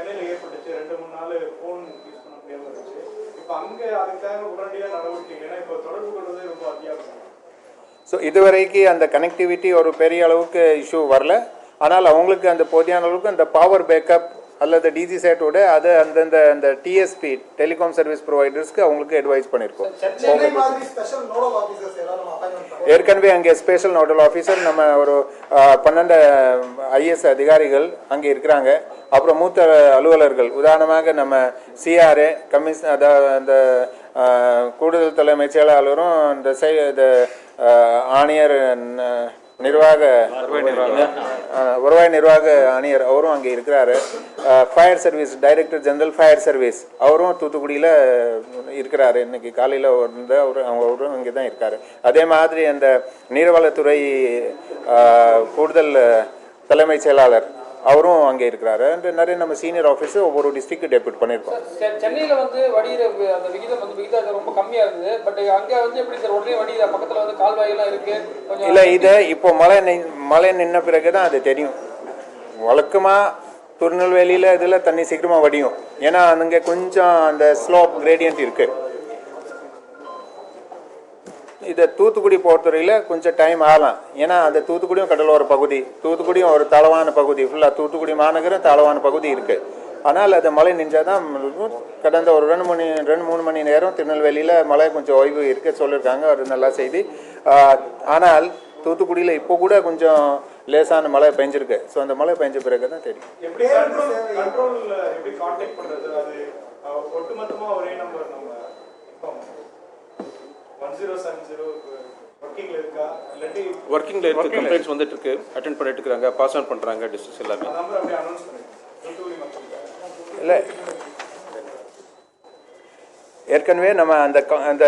சென்னையில் ஏற்பட்டுச்சு 2-3 நாள் ஃபோன் யூஸ் பண்ண முடியாமல் இருந்துச்சு. இப்போ அங்கே அதுக்காக உடனடியாக நடவடிக்கை ஏன்னா இப்போ தொடர்பு கொள்வது ரொம்ப அத்தியாவசியம். ஸோ இதுவரைக்கு அந்த கனெக்டிவிட்டி ஒரு பெரிய அளவுக்கு இஷ்யூ வரல. ஆனால் அவங்களுக்கு அந்த போதியான அளவுக்கு அந்த பவர் பேக்கப் அல்லது டிஜி சேட்டோட அது அந்தந்த அந்த டிஎஸ்பி டெலிகாம் சர்வீஸ் ப்ரொவைடர்ஸ்க்கு அவங்களுக்கு அட்வைஸ் பண்ணியிருக்கோம். ஏற்கனவே அங்கே ஸ்பெஷல் நோடல் ஆஃபீஸர் நம்ம ஒரு 12 ஐஎஸ் அதிகாரிகள் அங்கே இருக்கிறாங்க. அப்புறம் மூத்த அலுவலர்கள் உதாரணமாக நம்ம சிஆர்ஏ அதாவது அந்த கூடுதல் தலைமைச் செயலாளரும் இந்த ஆணையர் வருவாய் நிர்வாக ஆணையர் அவரும் அங்கே இருக்கிறாரு. Fire service director general fire service அவரும் தூத்துக்குடியில் இருக்கிறாரு. இன்னைக்கு காலையில் வந்து அவரும் அங்கே தான் இருக்காரு. அதே மாதிரி அந்த நீர்வளத்துறை கூடுதல் தலைமைச் செயலாளர் அவரும் அங்கே இருக்கிறாரு. நிறைய நம்ம சீனியர் ஆஃபீஸர் ஒவ்வொரு டிஸ்ட்ரிக்ட் டெப்யூட் பண்ணியிருக்கோம். சென்னையில் வந்து வடிகிற அந்த விகிதம் ரொம்ப கம்மியாக இருந்தது. பட் அங்கே வந்து எப்படி சார் உடனே வடிகிற பக்கத்தில் வந்து கால்வாயெல்லாம் இருக்கு. இல்லை, இதை இப்போ மழை நின்ன பிறகு தான் அது தெரியும். வழக்கமாக திருநெல்வேலியில் இதில் தண்ணி சீக்கிரமாக வடியும். ஏன்னா அங்கே கொஞ்சம் அந்த ஸ்லோப் கிரேடியன்ட் இருக்குது. இதை தூத்துக்குடி பொறுத்தவரையில் கொஞ்சம் டைம் ஆகலாம். ஏன்னா அந்த தூத்துக்குடியும் கடலோர பகுதி, தூத்துக்குடியும் ஒரு தாழ்வான பகுதி, ஃபுல்லாக தூத்துக்குடி மாநகரம் தாழ்வான பகுதி இருக்குது. ஆனால் அது மழை நின்றால் தான் கடந்த ஒரு 2-3 மணி நேரம் திருநெல்வேலியில் மழை கொஞ்சம் ஓய்வு இருக்க சொல்லியிருக்காங்க. ஒரு நல்ல செய்தி. ஆனால் தூத்துக்குடியில் இப்போ கூட கொஞ்சம் லேசான மழை பெஞ்சிருக்கு. ஸோ அந்த மழை பெஞ்ச பிறகு தான் தெரியும். ஒர்க்கிங்ல இருக்கு. கம்ப்ளைண்ட்ஸ் வந்துட்டு இருக்கு, அட்டெண்ட் பண்ணிட்டு இருக்காங்க, பாஸ் ஆன் பண்றாங்க டிஸ்ட்ரிக்ட்ஸ் எல்லாமே. இல்லை, ஏற்கனவே நம்ம அந்த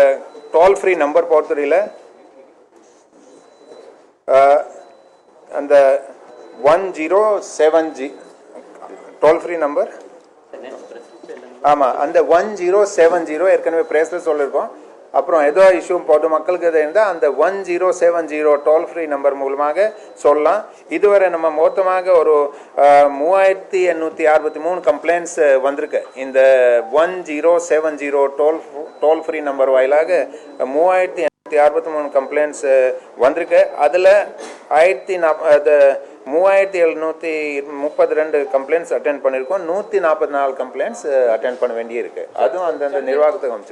டோல் ஃப்ரீ நம்பர் பொறுத்தவரையில் அந்த 107 டோல் ஃப்ரீ நம்பர், ஆமாம், அந்த 1070 ஏற்கனவே பிரேஸில் சொல்லியிருக்கோம். அப்புறம் ஏதோ இஷ்யூ பொதுமக்களுக்கு எது இருந்தால் அந்த 1070 டோல் ஃப்ரீ நம்பர் மூலமாக சொல்லலாம். இதுவரை நம்ம மொத்தமாக ஒரு 3863 கம்ப்ளைண்ட்ஸ் வந்திருக்கு. இந்த 1070 டோல் ஃப்ரீ நம்பர் வாயிலாக 3863 கம்ப்ளைண்ட்ஸ் வந்திருக்கு. அதில் 3732 கம்ப்ளைண்ட்ஸ் அட்டென்ட் பண்ணியிருக்கோம். 144 கம்ப்ளைண்ட்ஸ் அட்டென்ட் பண்ண வேண்டியிருக்கு. அதுவும் அந்தந்த நிர்வாகத்துக்கு அமைச்சிருக்கோம்.